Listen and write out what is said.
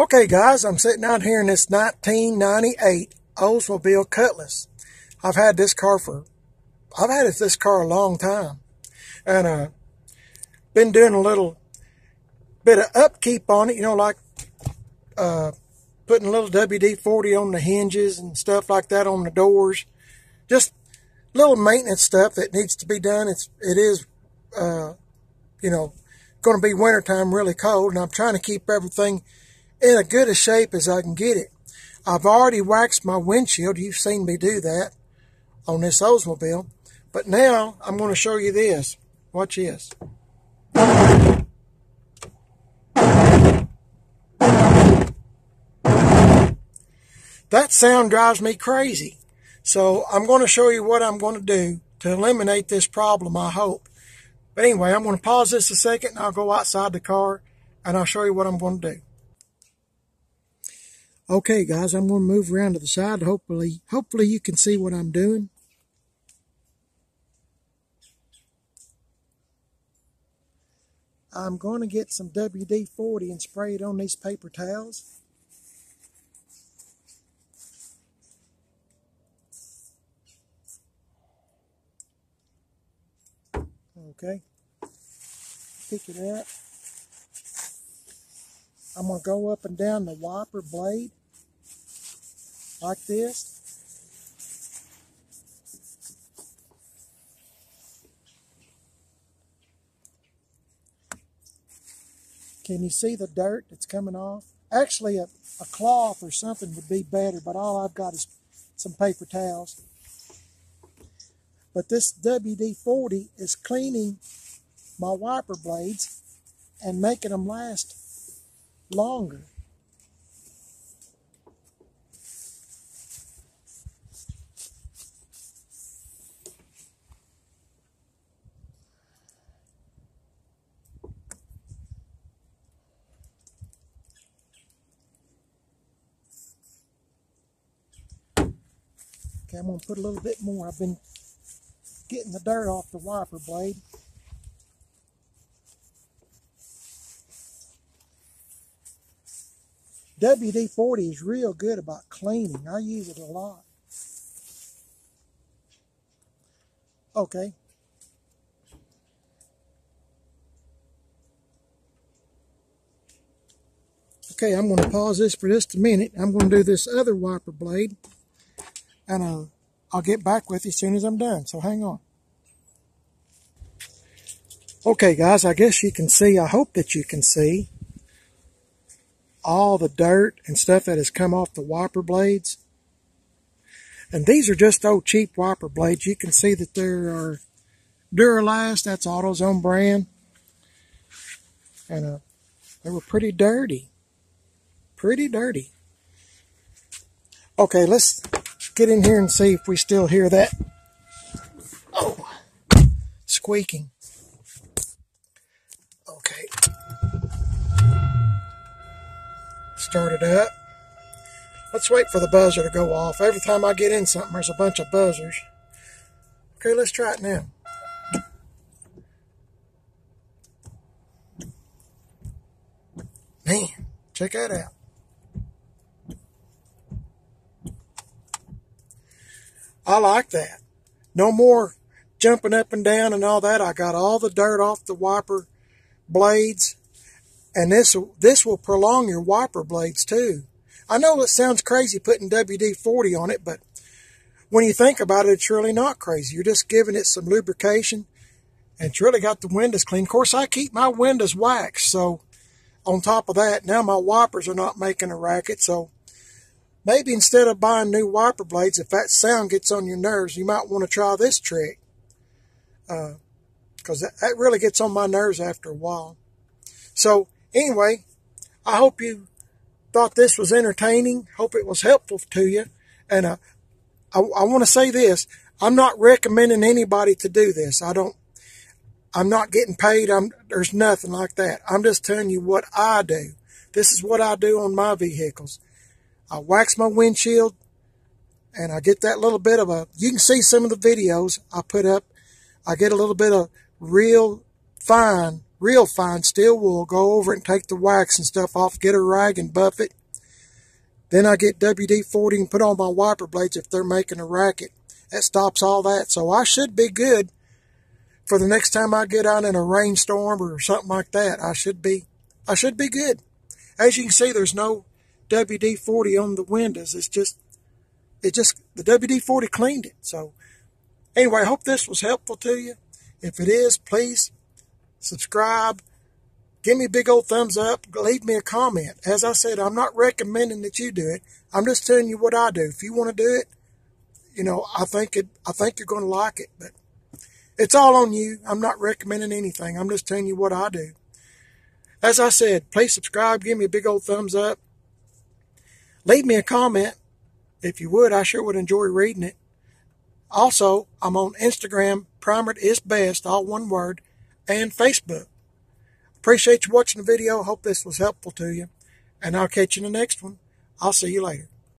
Okay guys, I'm sitting out here in this 1998 Oldsmobile Cutlass. I've had this car a long time. And been doing a little bit of upkeep on it, like putting a little WD-40 on the hinges and stuff like that on the doors. Just little maintenance stuff that needs to be done. It is going to be wintertime, really cold, and I'm trying to keep everything in as good a shape as I can get it. I've already waxed my windshield. You've seen me do that on this Oldsmobile. But now I'm going to show you this. Watch this. That sound drives me crazy. So I'm going to show you what I'm going to do to eliminate this problem, I hope. But anyway, I'm going to pause this a second and I'll go outside the car and I'll show you what I'm going to do. Okay guys, I'm going to move around to the side. Hopefully you can see what I'm doing. I'm going to get some WD-40 and spray it on these paper towels. Okay, pick it up. I'm going to go up and down the wiper blade like this. Can you see the dirt that's coming off? Actually, a cloth or something would be better, but all I've got is some paper towels. But this WD-40 is cleaning my wiper blades and making them last longer. Okay, I'm going to put a little bit more. I've been getting the dirt off the wiper blade. WD-40 is real good about cleaning. I use it a lot. Okay. Okay, I'm going to pause this for just a minute. I'm going to do this other wiper blade, and I'll get back with you as soon as I'm done, so hang on. Okay guys, I guess you can see, I hope that you can see all the dirt and stuff that has come off the wiper blades. And these are just old cheap wiper blades. You can see that there are Duralast, that's AutoZone brand. And they were pretty dirty. Pretty dirty. Okay, let's get in here and see if we still hear that squeaking. Okay. Start it up. Let's wait for the buzzer to go off. Every time I get in something, there's a bunch of buzzers. Okay, let's try it now. Man, check that out. I like that. No more jumping up and down and all that. I got all the dirt off the wiper blades. And this will prolong your wiper blades too. I know it sounds crazy putting WD-40 on it, but when you think about it, it's really not crazy. You're just giving it some lubrication, and it's really got the windows clean. Of course, I keep my windows waxed, so on top of that, now my wipers are not making a racket, so maybe instead of buying new wiper blades, if that sound gets on your nerves, you might want to try this trick, because that really gets on my nerves after a while. So anyway, I hope you thought this was entertaining. Hope it was helpful to you. And I want to say this. I'm not recommending anybody to do this. I'm not getting paid. There's nothing like that. I'm just telling you what I do. This is what I do on my vehicles. I wax my windshield, and I get that little bit of you can see some of the videos I put up. I get a little bit of real fine real fine steel wool, go over it and take the wax and stuff off, get a rag and buff it. Then I get WD-40 and put on my wiper blades if they're making a racket. That stops all that. So I should be good for the next time I get out in a rainstorm or something like that. I should be good. As you can see, there's no WD-40 on the windows. It just the WD-40 cleaned it. So anyway, I hope this was helpful to you. If it is, please subscribe. Give me a big old thumbs up. Leave me a comment. As I said, I'm not recommending that you do it. I'm just telling you what I do. If you want to do it, you know, I think you're going to like it. But it's all on you. I'm not recommending anything. I'm just telling you what I do. As I said, please subscribe. Give me a big old thumbs up. Leave me a comment. If you would, I sure would enjoy reading it. Also, I'm on Instagram, Primered is Best, all one word, and Facebook. Appreciate you watching the video. Hope this was helpful to you. And I'll catch you in the next one. I'll see you later.